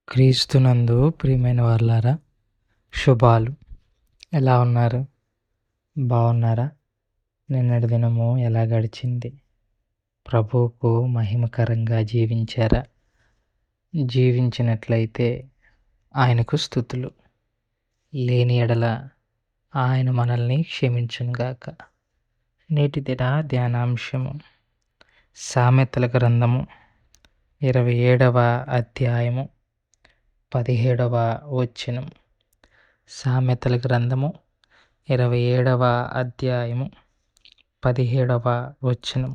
క్రీస్తునందు ప్రియమైన వారలారా, శుభాలు. ఎలా ఉన్నారు? బాగున్నారా? నిన్నటి దినము ఎలా గడిచింది? ప్రభువుకు మహిమకరంగా జీవించారా? జీవించినట్లయితే ఆయనకు స్తుతులు. లేని ఎడల ఆయన మనల్ని క్షమించునుగాక. నేటి దిన ధ్యానాంశము సామెతల గ్రంథము 27వ అధ్యాయము 17వ వచనం. సామెతల గ్రంథము 27వ అధ్యాయము 17వ వచనం.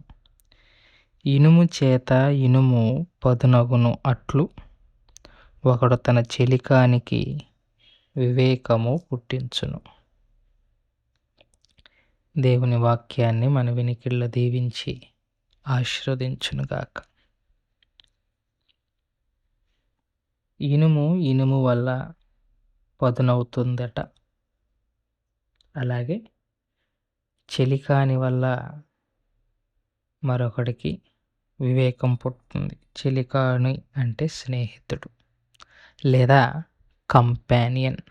ఇనుము చేత ఇనుము పదునగును అట్లు ఒకడు తన చెలికానికి వివేకము పుట్టించును. దేవుని వాక్యాన్ని మన వినికిడిలో దీవించి ఆశీర్వదించునుగాక. ఇనుము వల్ల పదునవుతుందట. అలాగే చెలికాని వల్ల మరొకడికి వివేకం పుట్టింది. చెలికాని అంటే స్నేహితుడు లేదా కంపానియన్,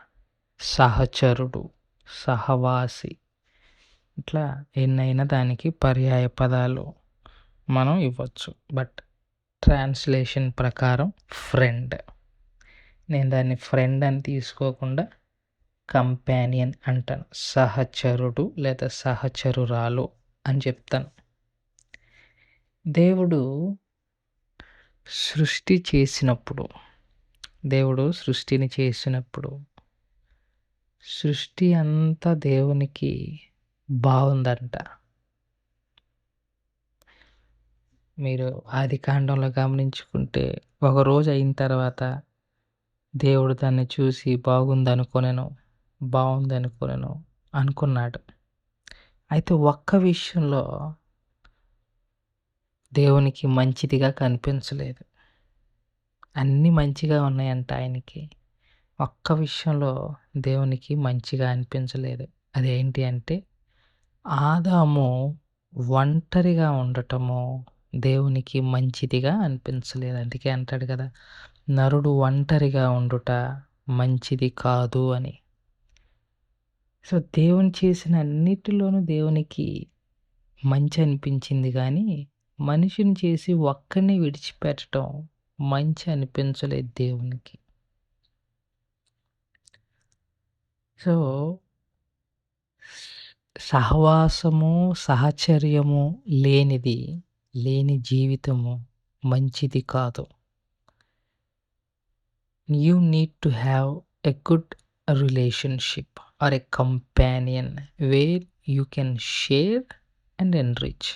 సహచరుడు, సహవాసి, ఇట్లా ఎన్నైనా దానికి పర్యాయ పదాలు మనం ఇవ్వచ్చు. బట్ ట్రాన్స్లేషన్ ప్రకారం ఫ్రెండ్. నేను దాన్ని ఫ్రెండ్ అని తీసుకోకుండా కంపానియన్ అంటాను. సహచరుడు లేదా సహచరురాలు అని చెప్తాను. దేవుడు సృష్టిని చేసినప్పుడు సృష్టి అంతా దేవునికి బాగుందంట. మీరు ఆదికాండంలో గమనించుకుంటే ఒకరోజు అయిన తర్వాత దేవుడు దాన్ని చూసి బాగుందనుకొనెను అనుకున్నాడు. అయితే ఒక్క విషయంలో దేవునికి మంచిదిగా కనిపించలేదు. అన్నీ మంచిగా ఉన్నాయంట ఆయనకి. ఒక్క విషయంలో దేవునికి మంచిగా అనిపించలేదు. అదేంటి అంటే ఆదాము ఒంటరిగా ఉండటము దేవునికి మంచిదిగా అనిపించలేదు. అందుకే అంటాడు కదా, నరుడు ఒంటరిగా ఉండుట మంచిది కాదు అని. సో దేవుని చేసిన అన్నిటిలోనూ దేవునికి మంచి అనిపించింది, కానీ మనిషిని చేసి ఒక్కడిని విడిచిపెట్టడం మంచి అనిపించలేదు దేవునికి. సో సహవాసము, సహచర్యము లేని జీవితము మంచిది కాదు. You need to have a good relationship or a companion where you can share and enrich.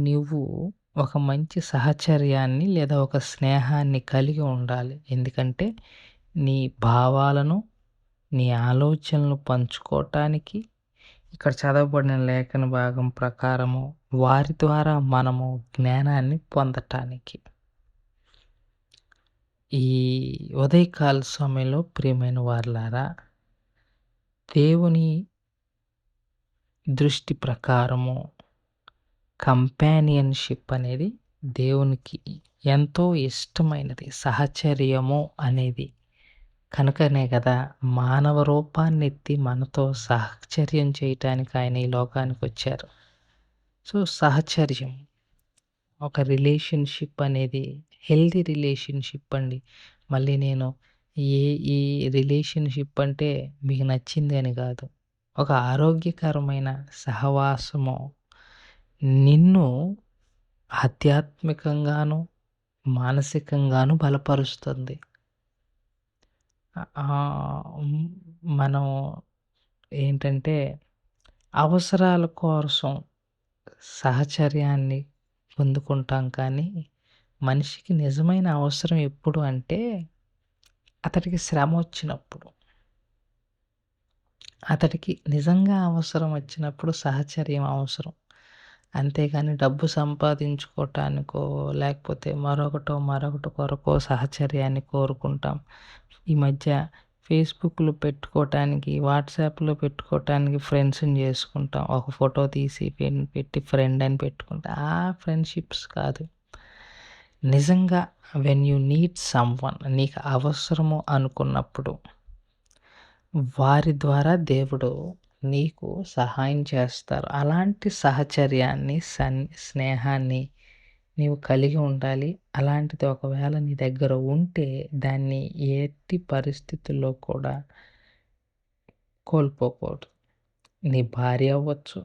నువ్వు ఒక మంచి సహచర్యాన్ని లేదా ఒక స్నేహాన్ని కలిగి ఉండాలి. ఎందుకంటే నీ భావాలను, నీ ఆలోచనలు పంచుకోవటానికి, ఇక్కడ చదవబడిన లేఖన భాగం ప్రకారము వారి ద్వారా మనము జ్ఞానాన్ని పొందటానికి. ఈ ఉదయకాల సమయంలో ప్రియమైన వారలారా, దేవుని దృష్టి ప్రకారము కంపానియన్షిప్ అనేది దేవునికి ఎంతో ఇష్టమైనది. సహచర్యము అనేది కనుకనే కదా మానవ రూపాన్ని ఎత్తి మనతో సహచర్యం చేయటానికి ఆయన ఈ లోకానికి వచ్చారు. సో సహచర్యం, ఒక రిలేషన్షిప్ అనేది హెల్దీ రిలేషన్షిప్ అండి. మళ్ళీ నేను ఈ రిలేషన్షిప్ అంటే మీకు నచ్చింది అని కాదు. ఒక ఆరోగ్యకరమైన సహవాసము నిన్ను ఆధ్యాత్మికంగాను మానసికంగాను బలపరుస్తుంది. మనం ఏంటంటే అవసరాల కోసం సహచర్యాన్ని పొందుకుంటాం, కానీ మనిషికి నిజమైన అవసరం ఎప్పుడు అంటే అతడికి శ్రమ వచ్చినప్పుడు, అతడికి నిజంగా అవసరం వచ్చినప్పుడు సహచర్యం అవసరం. అంతేగాని డబ్బు సంపాదించుకోవటానికో లేకపోతే మరొకటి కొరకో సహచర్యాన్ని కోరుకుంటాం. ఈ మధ్య ఫేస్బుక్లో పెట్టుకోవటానికి, వాట్సాప్లో పెట్టుకోవటానికి ఫ్రెండ్స్ని చేసుకుంటాం. ఒక ఫోటో తీసి పెట్టి ఫ్రెండ్ అని పెట్టుకుంటాం. ఆ ఫ్రెండ్షిప్స్ కాదు. నిజంగా వెన్ యూ నీడ్ సమ్‌వన్, నీకు అవసరము అనుకున్నప్పుడు వారి ద్వారా దేవుడు నీకు సహాయం చేస్తారు. అలాంటి సహచర్యాన్ని, స్నేహాన్ని నీవు కలిగి ఉండాలి. అలాంటిది ఒకవేళ నీ దగ్గర ఉంటే దాన్ని ఎట్టి పరిస్థితుల్లో కూడా కోల్పోకూడదు. నీ భార్య అవ్వచ్చు,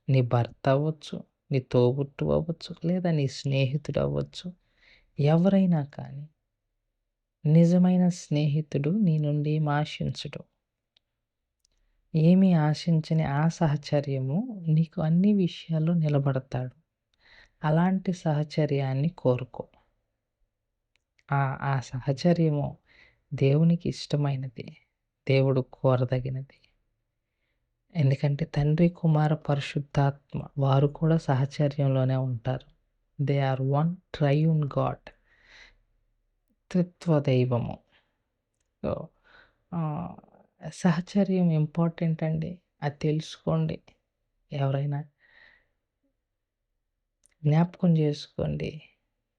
నీ భర్త అవ్వచ్చు, నీ తోబుట్టువు అవ్వచ్చు, లేదా నీ స్నేహితుడు అవ్వచ్చు. ఎవరైనా కానీ నిజమైన స్నేహితుడు నీ నుండి ఏమి ఆశించడు. ఏమీ ఆశించని ఆ సహచర్యము నీకు అన్ని విషయాల్లో నిలబడతాడు. అలాంటి సహచర్యాన్ని కోరుకో. ఆ సహచర్యము దేవునికి ఇష్టమైనది. దేవుడు కోరదగినది. ఎందుకంటే తండ్రి, కుమార, పరిశుద్ధాత్మ వారు కూడా సహచర్యంలోనే ఉంటారు. They are one triune God. త్రిత్వ దైవము. సో, ఆహ్, సహచర్యం ఇంపార్టెంట్ అండి. అది తెలుసుకోండి. ఎవరైనా జ్ఞాపకం చేసుకోండి.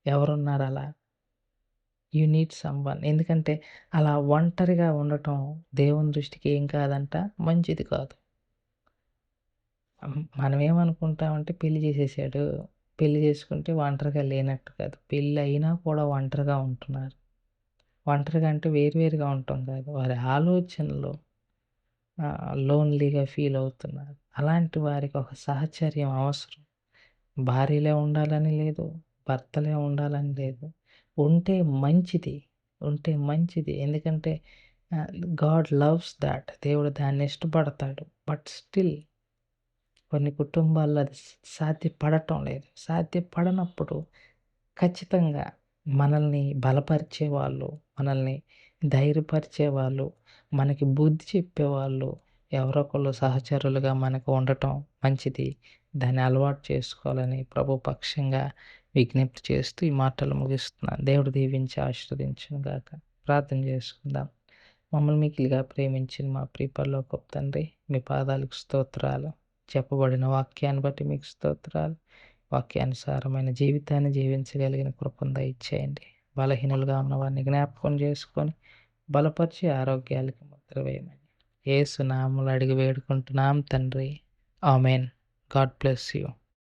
ఎవరున్నారు అలా? You need someone. ఎందుకంటే అలా ఒంటరిగా ఉండటం దేవుని దృష్టికి ఏం కాదంట, మంచిది కాదు. మనమేమనుకుంటామంటే పెళ్లి చేసేసాడు. పెళ్లి చేసుకుంటే ఒంటరిగా లేనట్టు కాదు. పెళ్లి అయినా కూడా ఒంటరిగా ఉంటున్నారు. ఒంటరిగా అంటే వేరువేరుగా ఉండటం కాదు. వారి ఆలోచనలు లోన్‌లీగా ఫీల్ అవుతున్నారు. అలాంటి వారికి ఒక సహచర్యం అవసరం. భార్యలే ఉండాలని లేదు. భర్తలే ఉండాలని లేదు. ఉంటే మంచిది. ఉంటే మంచిది. ఎందుకంటే ఆహ్, గాడ్ లవ్స్ థాట్. దేవుడు దాన్ని ఇష్టపడతాడు. బట్ స్టిల్ కొన్ని కుటుంబాల్లో అది సాధ్యపడటం లేదు. సాధ్యపడనప్పుడు ఖచ్చితంగా మనల్ని బలపరిచేవాళ్ళు, మనల్ని ధైర్యపరిచేవాళ్ళు, మనకి బుద్ధి చెప్పేవాళ్ళు ఎవరో ఒకళ్ళు సహచరులుగా మనకు ఉండటం మంచిది. దాన్ని అలవాటు చేసుకోవాలని ప్రభు పక్షంగా విజ్ఞప్తి చేస్తూ ఈ మాటలు ముగిస్తున్నాను. దేవుడు దీవించి ఆశీర్వదించును గాక. ప్రార్థన చేసుకుందాం. మమ్మల్ని మిక్కిలిగా ప్రేమించిన మా ప్రియ పరలోకపు తండ్రి, మీ పాదాలకు స్తోత్రాలు. చెప్పబడిన వాక్యాన్ని బట్టి మీకు స్తోత్రాలు. వాక్యానుసారమైన జీవితాన్ని జీవించగలిగిన కృపను దయచేయండి. బలహీనులుగా ఉన్న వారిని జ్ఞాపకం చేసుకొని బలపరిచి ఆరోగ్యాలకి ముద్ర వేయమని యేసు నామములో అడిగి వేడుకుంటున్నాం తండ్రి. ఆమేన్. God bless you.